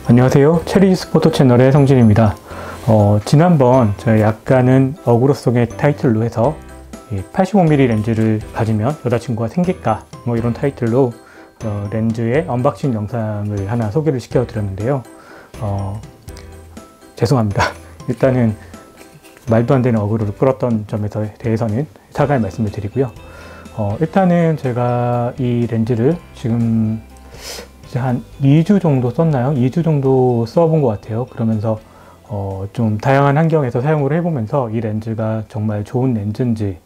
안녕하세요. 체리스포터 채널의 성진입니다. 지난번 제가 약간은 어그로성의 타이틀로 해서 85mm 렌즈를 가지면 여자친구가 생길까? 뭐 이런 타이틀로 렌즈의 언박싱 영상을 하나 소개를 시켜 드렸는데요. 죄송합니다. 일단은 말도 안 되는 어그로를 끌었던 점에 대해서는 사과의 말씀을 드리고요. 일단은 제가 이 렌즈를 지금 이제 한 2주 정도 썼나요? 2주 정도 써본 것 같아요. 그러면서 좀 다양한 환경에서 사용을 해보면서 이 렌즈가 정말 좋은 렌즈인지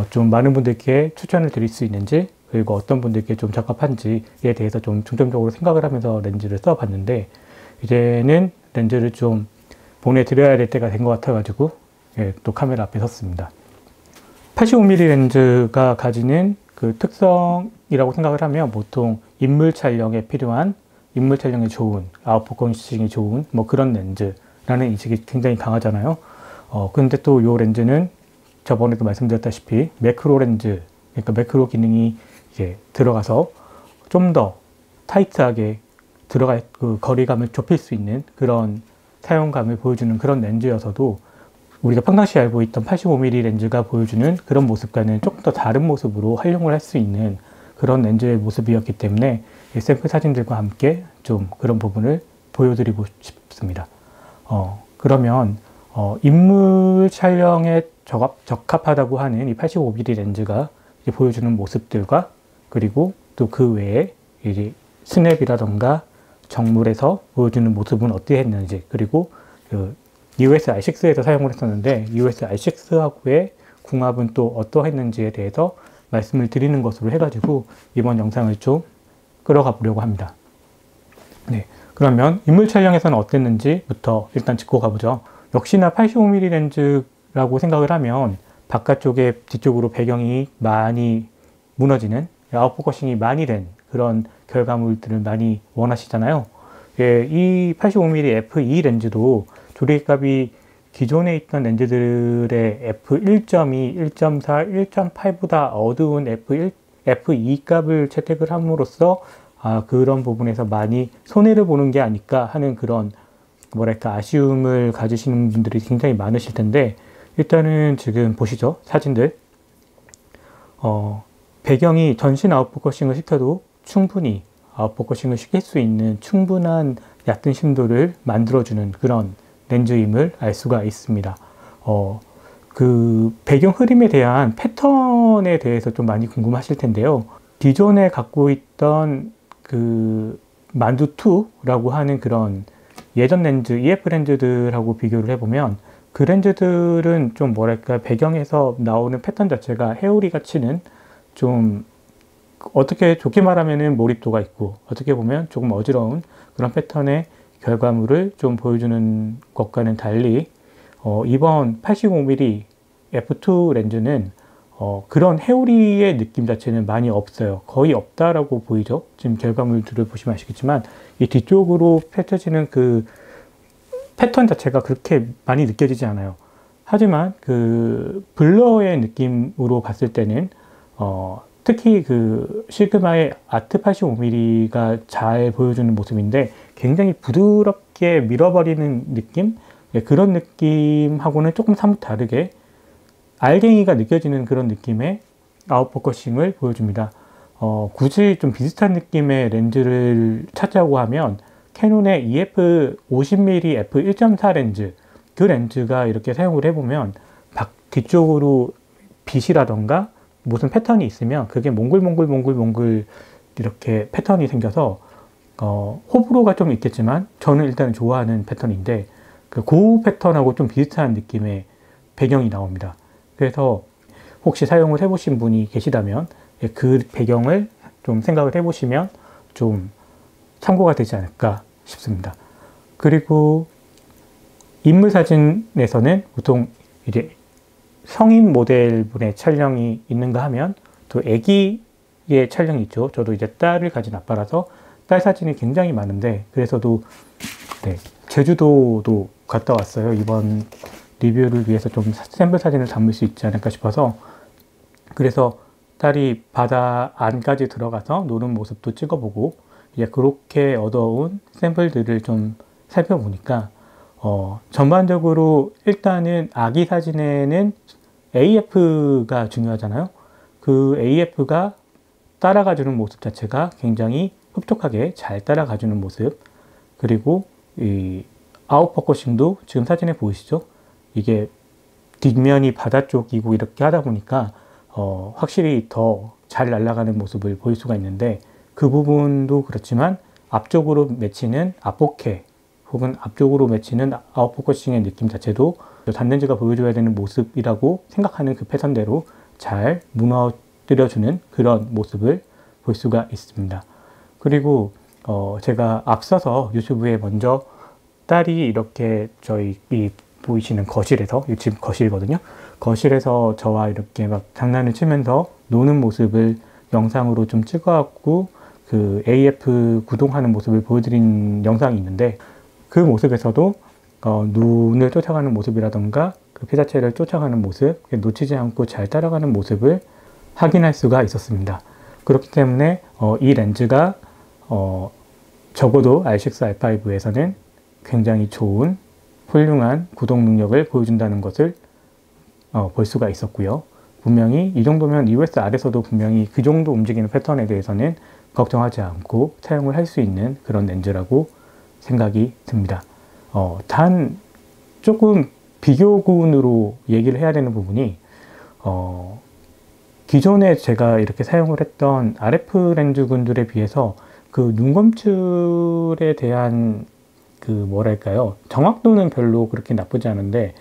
좀 많은 분들께 추천을 드릴 수 있는지, 그리고 어떤 분들께 좀 적합한지에 대해서 좀 중점적으로 생각을 하면서 렌즈를 써봤는데, 이제는 렌즈를 좀 보내드려야 될 때가 된 것 같아가지고 또 카메라 앞에 섰습니다. 85mm 렌즈가 가지는 그 특성이라고 생각을 하면 보통 인물 촬영에 필요한, 인물 촬영에 좋은, 아웃포커싱이 좋은 뭐 그런 렌즈라는 인식이 굉장히 강하잖아요. 근데 또 이 렌즈는 저번에도 말씀드렸다시피 매크로 렌즈, 그러니까 매크로 기능이 이제 들어가서 좀 더 타이트하게 그 거리감을 좁힐 수 있는 그런 사용감을 보여주는 그런 렌즈여서도 우리가 평상시에 알고 있던 85mm 렌즈가 보여주는 그런 모습과는 조금 더 다른 모습으로 활용을 할 수 있는 그런 렌즈의 모습이었기 때문에 샘플 사진들과 함께 좀 그런 부분을 보여드리고 싶습니다. 그러면 인물 촬영에 적합하다고 하는 이 85mm 렌즈가 보여주는 모습들과, 그리고 또 그 외에 이제 스냅이라던가 정물에서 보여주는 모습은 어떻게 했는지, 그리고 그 EOS R6에서 사용을 했었는데 EOS R6하고의 궁합은 또 어떠했는지에 대해서 말씀을 드리는 것으로 해가지고 이번 영상을 좀 끌어가 보려고 합니다. 네, 그러면 인물 촬영에서는 어땠는지부터 일단 짚고 가보죠. 역시나 85mm 렌즈라고 생각을 하면 바깥쪽에 뒤쪽으로 배경이 많이 무너지는, 아웃포커싱이 많이 된 그런 결과물들을 많이 원하시잖아요. 이 85mm f2 렌즈도 조리값이 기존에 있던 렌즈들의 f1.2, 1.4, 1.8보다 어두운 f2 값을 채택을 함으로써 그런 부분에서 많이 손해를 보는 게 아닐까 하는 그런 뭐랄까 아쉬움을 가지시는 분들이 굉장히 많으실 텐데, 일단은 지금 보시죠. 사진들. 배경이 전신 아웃포커싱을 시켜도 충분히 아웃포커싱을 시킬 수 있는 충분한 얕은 심도를 만들어주는 그런 렌즈임을 알 수가 있습니다. 그 배경 흐림에 대한 패턴에 대해서 좀 많이 궁금하실 텐데요. 기존에 갖고 있던 그 만두2라고 하는 그런 예전 렌즈, EF 렌즈들하고 비교를 해보면 그 렌즈들은 좀 뭐랄까 배경에서 나오는 패턴 자체가 회오리 같이는 좀 어떻게 좋게 말하면은 몰입도가 있고, 어떻게 보면 조금 어지러운 그런 패턴의 결과물을 좀 보여주는 것과는 달리 이번 85mm f2 렌즈는 그런 회오리의 느낌 자체는 많이 없어요. 거의 없다라고 보이죠. 지금 결과물들을 보시면 아시겠지만 이 뒤쪽으로 펼쳐지는 그 패턴 자체가 그렇게 많이 느껴지지 않아요. 하지만 그 블러의 느낌으로 봤을 때는 특히 그 시그마의 아트 85mm가 잘 보여주는 모습인데 굉장히 부드럽게 밀어버리는 느낌? 그런 느낌하고는 조금 사뭇 다르게 알갱이가 느껴지는 그런 느낌의 아웃포커싱을 보여줍니다. 굳이 좀 비슷한 느낌의 렌즈를 찾자고 하면 캐논의 EF 50mm f1.4 렌즈, 그 렌즈가 이렇게 사용을 해보면 뒤쪽으로 빛이라던가 무슨 패턴이 있으면 그게 몽글몽글 이렇게 패턴이 생겨서 호불호가 좀 있겠지만 저는 일단 좋아하는 패턴인데 그 패턴하고 좀 비슷한 느낌의 배경이 나옵니다. 그래서 혹시 사용을 해보신 분이 계시다면 그 배경을 좀 생각을 해보시면 좀 참고가 되지 않을까 싶습니다. 그리고 인물 사진에서는 보통 이제 성인 모델분의 촬영이 있는가 하면 또 아기의 촬영이 있죠. 저도 이제 딸을 가진 아빠라서 딸 사진이 굉장히 많은데, 그래서도 제주도도 갔다 왔어요. 이번 리뷰를 위해서 좀 샘플 사진을 담을 수 있지 않을까 싶어서. 그래서 딸이 바다 안까지 들어가서 노는 모습도 찍어보고, 이제 그렇게 얻어온 샘플들을 좀 살펴보니까 전반적으로 일단은 아기 사진에는 AF가 중요하잖아요. 그 AF가 따라가주는 모습 자체가 굉장히 흡족하게 잘 따라가주는 모습, 그리고 이 아웃포커싱도 지금 사진에 보이시죠? 이게 뒷면이 바다 쪽이고 이렇게 하다 보니까 확실히 더 잘 날아가는 모습을 보일 수가 있는데, 그 부분도 그렇지만 앞쪽으로 맺히는 앞포켓 혹은 앞쪽으로 맺히는 아웃포커싱의 느낌 자체도 단렌즈가 보여줘야 되는 모습이라고 생각하는 그 패턴대로 잘 무너뜨려주는 그런 모습을 볼 수가 있습니다. 그리고 제가 앞서서 유튜브에 먼저 딸이 이렇게 저희 이 보이시는 거실에서, 이 집 거실이거든요. 거실에서 저와 이렇게 막 장난을 치면서 노는 모습을 영상으로 좀 찍어갖고 그 AF 구동하는 모습을 보여드린 영상이 있는데, 그 모습에서도 눈을 쫓아가는 모습이라던가 그 피사체를 쫓아가는 모습, 놓치지 않고 잘 따라가는 모습을 확인할 수가 있었습니다. 그렇기 때문에 이 렌즈가 적어도 R6, R5에서는 굉장히 좋은 훌륭한 구동 능력을 보여준다는 것을 볼 수가 있었고요. 분명히 이 정도면 EOS R에서도 분명히 그 정도 움직이는 패턴에 대해서는 걱정하지 않고 사용을 할 수 있는 그런 렌즈라고 생각이 듭니다. 단 조금 비교군으로 얘기를 해야 되는 부분이 기존에 제가 이렇게 사용을 했던 RF 렌즈군들에 비해서 그 눈검출에 대한 그 뭐랄까요, 정확도는 별로 그렇게 나쁘지 않은데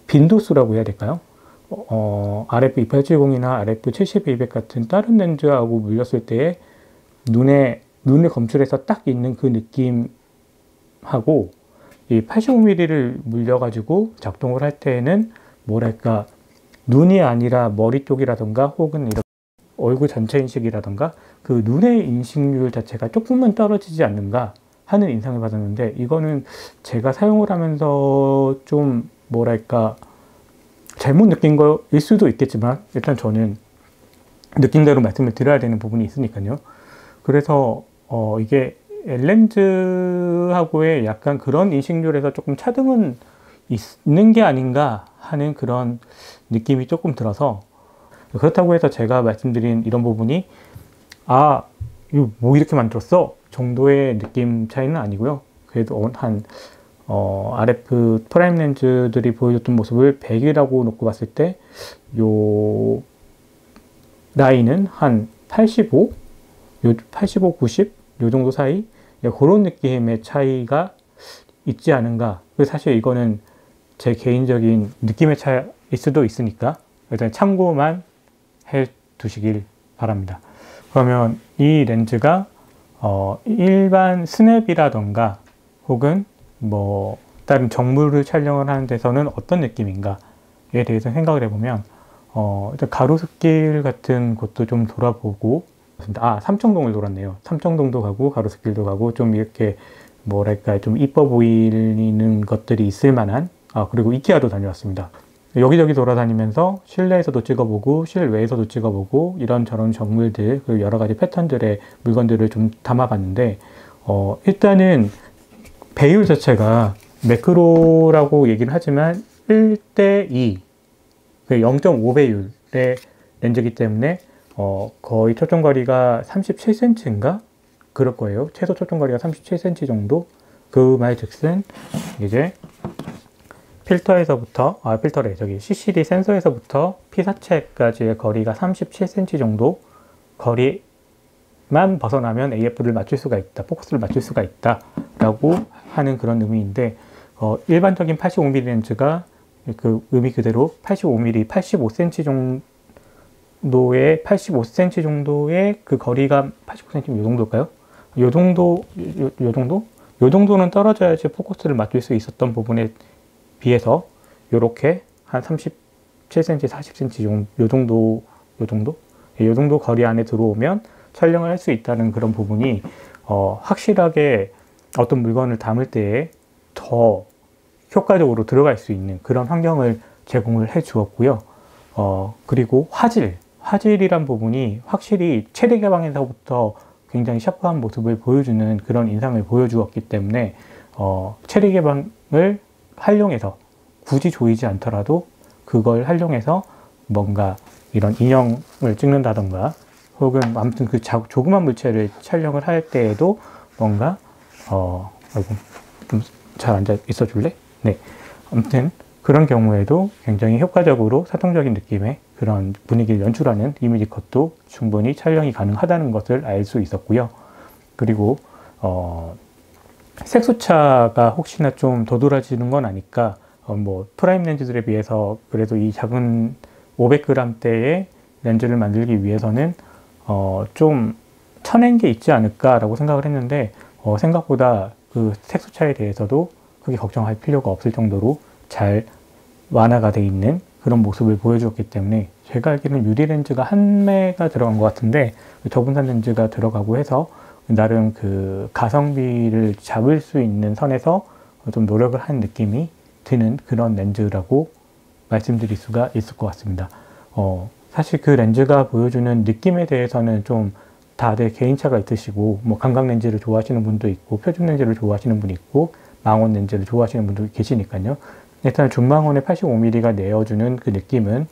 빈도수라고 해야 될까요? RF2870이나 RF7200 같은 다른 렌즈하고 물렸을 때에 눈을 검출해서 딱 있는 그 느낌하고 이 85mm를 물려가지고 작동을 할 때에는 뭐랄까, 눈이 아니라 머리 쪽이라던가 혹은 이렇게 얼굴 전체 인식이라던가 그 눈의 인식률 자체가 조금은 떨어지지 않는가 하는 인상을 받았는데, 이거는 제가 사용을 하면서 좀 뭐랄까 잘못 느낀 거일 수도 있겠지만 일단 저는 느낀 대로 말씀을 드려야 되는 부분이 있으니까요. 그래서 이게 L렌즈하고의 약간 그런 인식률에서 조금 차등은 있는 게 아닌가 하는 그런 느낌이 조금 들어서, 그렇다고 해서 제가 말씀드린 이런 부분이 이거 뭐 이렇게 만들었어? 정도의 느낌 차이는 아니고요. 그래도 한 RF 프라임 렌즈들이 보여줬던 모습을 100이라고 놓고 봤을 때 요 라인은 한 85, 90 요 정도 사이, 그런 느낌의 차이가 있지 않은가. 사실 이거는 제 개인적인 느낌의 차이일 수도 있으니까 일단 참고만 해 두시길 바랍니다. 그러면 이 렌즈가 일반 스냅이라던가 혹은 뭐 다른 정물을 촬영을 하는 데서는 어떤 느낌인가에 대해서 생각을 해보면 일단 가로수길 같은 곳도 좀 돌아보고, 삼청동을 돌았네요. 삼청동도 가고 가로수길도 가고 좀 이렇게 뭐랄까 좀 이뻐 보이는 것들이 있을 만한, 그리고 이케아도 다녀왔습니다. 여기저기 돌아다니면서 실내에서도 찍어보고 실외에서도 찍어보고 이런저런 정물들 그리고 여러 가지 패턴들의 물건들을 좀 담아봤는데, 일단은 배율 자체가 매크로라고 얘기는 하지만 1:2, 0.5배율의 렌즈이기 때문에 거의 초점거리가 37cm인가? 그럴 거예요. 최소 초점거리가 37cm 정도? 그 말즉슨 이제 CCD 센서에서부터 피사체까지의 거리가 37cm 정도 거리만 벗어나면 AF를 맞출 수가 있다, 포커스를 맞출 수가 있다 라고 하는 그런 의미인데, 일반적인 85mm 렌즈가 그 의미 그대로 85mm, 85cm 정도의 그 거리가 85cm 요 정도일까요? 요 정도는 떨어져야지 포커스를 맞출 수 있었던 부분에 비해서 요렇게 한 37cm, 40cm 요 정도 거리 안에 들어오면 촬영을 할 수 있다는 그런 부분이 확실하게 어떤 물건을 담을 때에 더 효과적으로 들어갈 수 있는 그런 환경을 제공을 해 주었고요. 그리고 화질이란 부분이 확실히 최대 개방에서부터 굉장히 샤프한 모습을 보여주는 그런 인상을 보여주었기 때문에 체리 개방을 활용해서 굳이 조이지 않더라도 그걸 활용해서 뭔가 이런 인형을 찍는다던가 혹은 아무튼 그 조그만 물체를 촬영을 할 때에도 뭔가 아이고 좀 잘 앉아 있어 줄래? 네, 아무튼 그런 경우에도 굉장히 효과적으로 사통적인 느낌의 그런 분위기를 연출하는 이미지 컷도 충분히 촬영이 가능하다는 것을 알 수 있었고요. 그리고 색소차가 혹시나 좀 도드라지는 건 아닐까, 뭐 프라임 렌즈들에 비해서 그래도 이 작은 500g대의 렌즈를 만들기 위해서는 좀 쳐낸 게 있지 않을까라고 생각을 했는데 생각보다 그 색소차에 대해서도 크게 걱정할 필요가 없을 정도로 잘 완화가 돼 있는 그런 모습을 보여주었기 때문에 제가 알기로는 유리 렌즈가 한 매가 들어간 것 같은데 저분산 렌즈가 들어가고 해서 나름 그 가성비를 잡을 수 있는 선에서 좀 노력을 한 느낌이 드는 그런 렌즈라고 말씀드릴 수가 있을 것 같습니다. 사실 그 렌즈가 보여주는 느낌에 대해서는 좀 다들 개인차가 있으시고 뭐 감각 렌즈를 좋아하시는 분도 있고 표준 렌즈를 좋아하시는 분이 있고 망원 렌즈를 좋아하시는 분도 계시니까요. 일단 중망원의 85mm가 내어주는 그 느낌은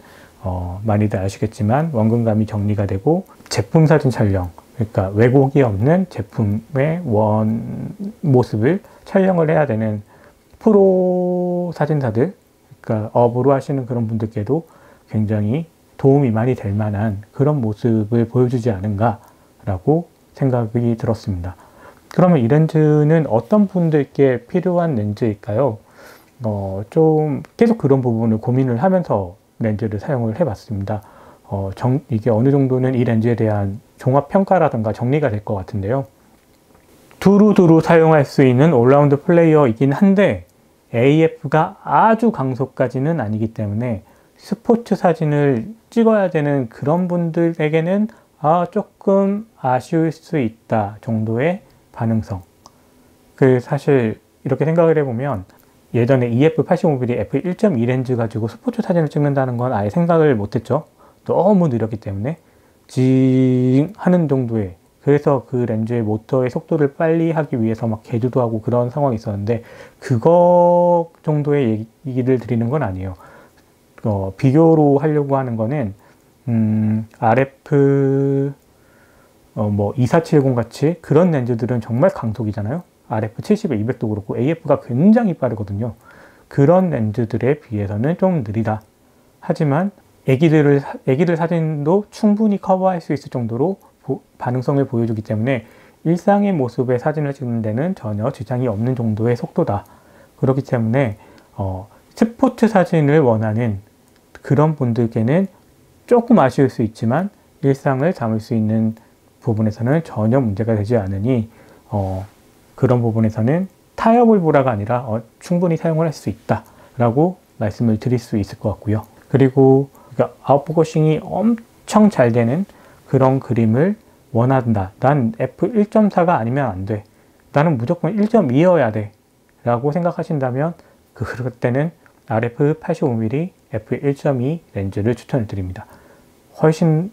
많이들 아시겠지만 원근감이 정리가 되고 제품 사진 촬영, 그러니까 왜곡이 없는 제품의 원 모습을 촬영을 해야 되는 프로 사진사들, 그러니까 업으로 하시는 그런 분들께도 굉장히 도움이 많이 될 만한 그런 모습을 보여주지 않은가라고 생각이 들었습니다. 그러면 이 렌즈는 어떤 분들께 필요한 렌즈일까요? 좀 계속 그런 부분을 고민을 하면서 렌즈를 사용을 해봤습니다. 이게 어느 정도는 이 렌즈에 대한 종합평가라든가 정리가 될 것 같은데요. 두루두루 사용할 수 있는 올라운드 플레이어이긴 한데 AF가 아주 강소까지는 아니기 때문에 스포츠 사진을 찍어야 되는 그런 분들에게는 조금 아쉬울 수 있다 정도의 반응성. 사실 이렇게 생각을 해보면 예전에 EF85mm f1.2 렌즈 가지고 스포츠 사진을 찍는다는 건 아예 생각을 못했죠. 너무 느렸기 때문에 징 하는 정도의, 그래서 그 렌즈의 모터의 속도를 빨리 하기 위해서 막 개조도 하고 그런 상황이 있었는데 그거 정도의 얘기를 드리는 건 아니에요. 비교로 하려고 하는 거는 RF 뭐 2470 같이 그런 렌즈들은 정말 강속이잖아요. RF70에 200도 그렇고 AF가 굉장히 빠르거든요. 그런 렌즈들에 비해서는 좀 느리다. 하지만 애기들 사진도 충분히 커버할 수 있을 정도로 반응성을 보여주기 때문에 일상의 모습의 사진을 찍는 데는 전혀 지장이 없는 정도의 속도다. 그렇기 때문에 스포츠 사진을 원하는 그런 분들께는 조금 아쉬울 수 있지만 일상을 담을 수 있는 부분에서는 전혀 문제가 되지 않으니 그런 부분에서는 타협을 보라가 아니라 충분히 사용을 할 수 있다라고 말씀을 드릴 수 있을 것 같고요. 그리고 아웃포커싱이 엄청 잘 되는 그런 그림을 원한다. 난 f1.4가 아니면 안 돼. 나는 무조건 1.2여야 돼. 라고 생각하신다면 그럴 때는 RF85mm f1.2 렌즈를 추천을 드립니다. 훨씬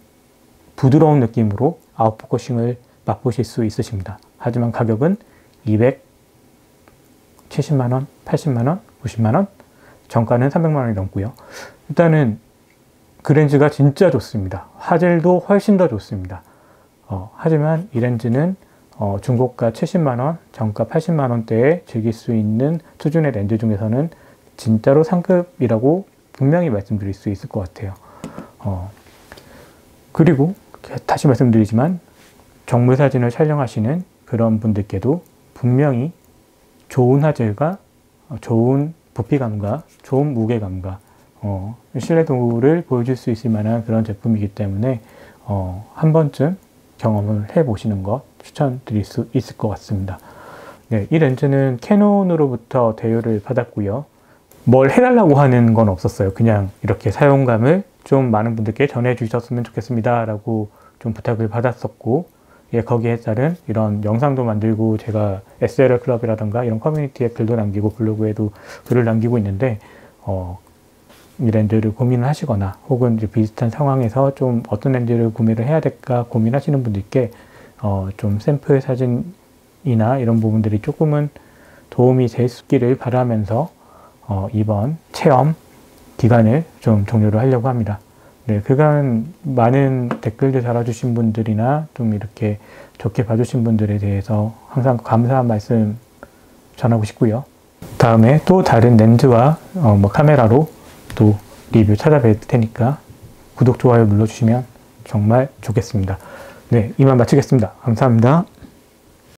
부드러운 느낌으로 아웃포커싱을 맛보실 수 있으십니다. 하지만 가격은 270만원, 80만원, 90만원, 정가는 300만원이 넘고요. 일단은 그 렌즈가 진짜 좋습니다. 화질도 훨씬 더 좋습니다. 하지만 이 렌즈는 중고가 70만원, 정가 80만원대에 즐길 수 있는 수준의 렌즈 중에서는 진짜로 상급이라고 분명히 말씀드릴 수 있을 것 같아요. 그리고 다시 말씀드리지만 정물 사진을 촬영하시는 그런 분들께도 분명히 좋은 화질과 좋은 부피감과 좋은 무게감과 신뢰도를 보여줄 수 있을 만한 그런 제품이기 때문에 한 번쯤 경험을 해보시는 것 추천드릴 수 있을 것 같습니다. 네, 이 렌즈는 캐논으로부터 대여를 받았고요. 뭘 해달라고 하는 건 없었어요. 그냥 이렇게 사용감을 좀 많은 분들께 전해주셨으면 좋겠습니다 라고 좀 부탁을 받았었고, 거기에 따른 이런 영상도 만들고 제가 SLR 클럽이라던가 이런 커뮤니티에 글도 남기고 블로그에도 글을 남기고 있는데 이 렌즈를 고민을 하시거나 혹은 이제 비슷한 상황에서 좀 어떤 렌즈를 구매를 해야 될까 고민하시는 분들께 좀 샘플 사진이나 이런 부분들이 조금은 도움이 됐기를 바라면서 이번 체험 기간을 좀 종료를 하려고 합니다. 네, 그간 많은 댓글들 달아주신 분들이나 좀 이렇게 좋게 봐주신 분들에 대해서 항상 감사한 말씀 전하고 싶고요. 다음에 또 다른 렌즈와 카메라로 또 리뷰 찾아뵐 테니까 구독, 좋아요 눌러주시면 정말 좋겠습니다. 네, 이만 마치겠습니다. 감사합니다.